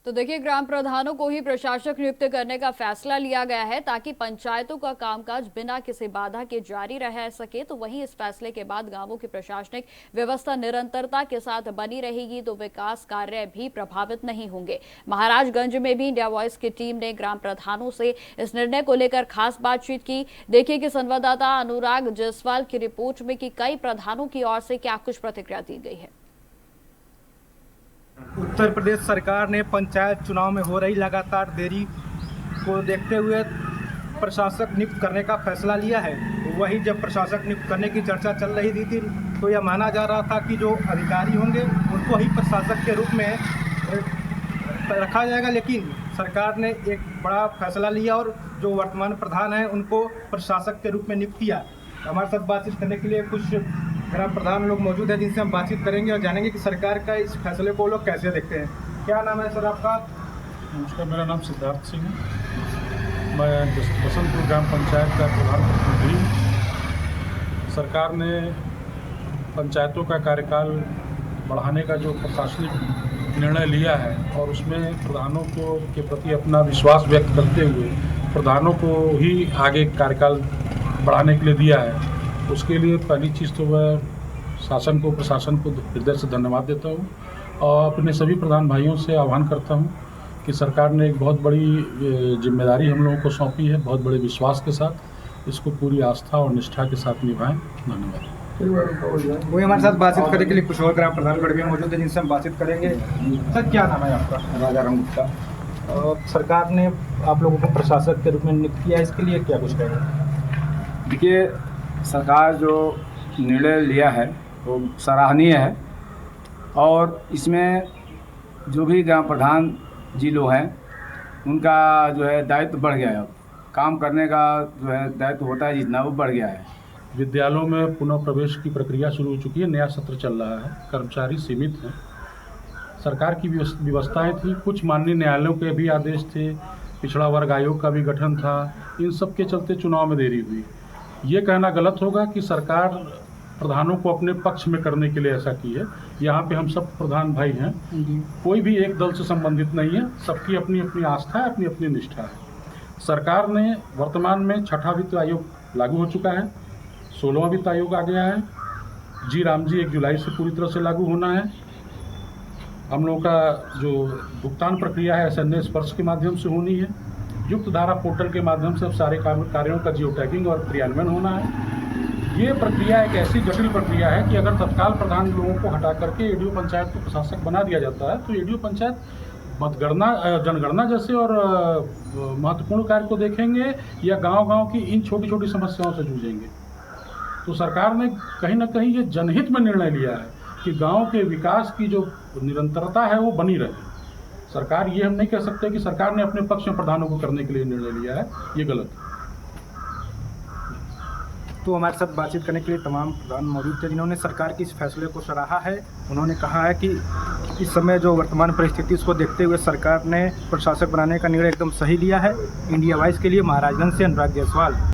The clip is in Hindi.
तो देखिए, ग्राम प्रधानों को ही प्रशासक नियुक्त करने का फैसला लिया गया है ताकि पंचायतों का कामकाज बिना किसी बाधा के जारी रह सके। तो वहीं इस फैसले के बाद गांवों की प्रशासनिक व्यवस्था निरंतरता के साथ बनी रहेगी, तो विकास कार्य भी प्रभावित नहीं होंगे। महाराजगंज में भी इंडिया वॉइस की टीम ने ग्राम प्रधानों से इस निर्णय को लेकर खास बातचीत की। देखिए कि संवाददाता अनुराग जायसवाल की रिपोर्ट में कि कई प्रधानों की ओर से क्या कुछ प्रतिक्रिया दी गई है। उत्तर प्रदेश सरकार ने पंचायत चुनाव में हो रही लगातार देरी को देखते हुए प्रशासक नियुक्त करने का फैसला लिया है। वही जब प्रशासक नियुक्त करने की चर्चा चल रही थी तो यह माना जा रहा था कि जो अधिकारी होंगे उनको ही प्रशासक के रूप में रखा जाएगा, लेकिन सरकार ने एक बड़ा फैसला लिया और जो वर्तमान प्रधान हैं उनको प्रशासक के रूप में नियुक्त किया। हमारे साथ बातचीत करने के लिए कुछ ग्राम प्रधान लोग मौजूद हैं जिनसे हम बातचीत करेंगे और जानेंगे कि सरकार का इस फैसले को लोग कैसे देखते हैं। क्या नाम है सर आपका? नमस्कार, मेरा नाम सिद्धार्थ सिंह है। मैं बसंतपुर ग्राम पंचायत का प्रधान प्रतिनिधि हूँ। सरकार ने पंचायतों का कार्यकाल बढ़ाने का जो प्रशासनिक निर्णय लिया है और उसमें प्रधानों को के प्रति अपना विश्वास व्यक्त करते हुए प्रधानों को ही आगे कार्यकाल बढ़ाने के लिए दिया है। उसके लिए पहली चीज़ तो वह शासन को, प्रशासन को हृदय से धन्यवाद देता हूँ और अपने सभी प्रधान भाइयों से आह्वान करता हूँ कि सरकार ने एक बहुत बड़ी जिम्मेदारी हम लोगों को सौंपी है। बहुत बड़े विश्वास के साथ इसको पूरी आस्था और निष्ठा के साथ निभाएं। धन्यवाद। वही हमारे साथ बातचीत करने के लिए कुछ और ग्राम प्रधान भी मौजूद है जिनसे हम बातचीत करेंगे। सर, क्या नाम है आपका? राजा राम गुप्ता। सरकार ने आप लोगों को प्रशासक के रूप में नियुक्त किया, इसके लिए क्या कुछ कहेंगे? देखिए, सरकार जो निर्णय लिया है वो सराहनीय है और इसमें जो भी ग्राम प्रधान जी लोग हैं उनका जो है दायित्व बढ़ गया है। अब काम करने का जो है दायित्व होता है जितना, वो बढ़ गया है। विद्यालयों में पुनः प्रवेश की प्रक्रिया शुरू हो चुकी है। नया सत्र चल रहा है। कर्मचारी सीमित हैं। सरकार की व्यवस्थाएं थी, कुछ माननीय न्यायालयों के भी आदेश थे, पिछड़ा वर्ग आयोग का भी गठन था। इन सब के चलते चुनाव में देरी हुई। ये कहना गलत होगा कि सरकार प्रधानों को अपने पक्ष में करने के लिए ऐसा की है। यहाँ पे हम सब प्रधान भाई हैं, कोई भी एक दल से संबंधित नहीं है। सबकी अपनी अपनी आस्था है, अपनी अपनी निष्ठा है। सरकार ने वर्तमान में 6ठा वित्त आयोग लागू हो चुका है, 16वां वित्त आयोग आ गया है। जी राम जी 1 जुलाई से पूरी तरह से लागू होना है। हम लोगों का जो भुगतान प्रक्रिया है SNS स्पर्श के माध्यम से होनी है। युक्त धारा पोर्टल के माध्यम से अब सारे कार्यों का जियो टैगिंग और क्रियान्वयन होना है। ये प्रक्रिया एक ऐसी जटिल प्रक्रिया है कि अगर तत्काल प्रधान लोगों को हटा करके एडीओ पंचायत को प्रशासक बना दिया जाता है तो एडीओ पंचायत मतगणना, जनगणना जैसे और महत्वपूर्ण कार्य को देखेंगे या गांव-गांव की इन छोटी छोटी समस्याओं से जूझेंगे। तो सरकार ने कहीं ना कहीं ये जनहित में निर्णय लिया है कि गाँव के विकास की जो निरंतरता है वो बनी रहे। सरकार ये हम नहीं कह सकते कि सरकार ने अपने पक्ष में प्रधानों को करने के लिए निर्णय लिया है, ये गलत है। तो हमारे साथ बातचीत करने के लिए तमाम प्रधान मौजूद थे जिन्होंने सरकार के इस फैसले को सराहा है। उन्होंने कहा है कि इस समय जो वर्तमान परिस्थिति उसको देखते हुए सरकार ने प्रशासक बनाने का निर्णय एकदम सही लिया है। इंडिया वॉइस के लिए महाराजगंज से अनुराग जायसवाल।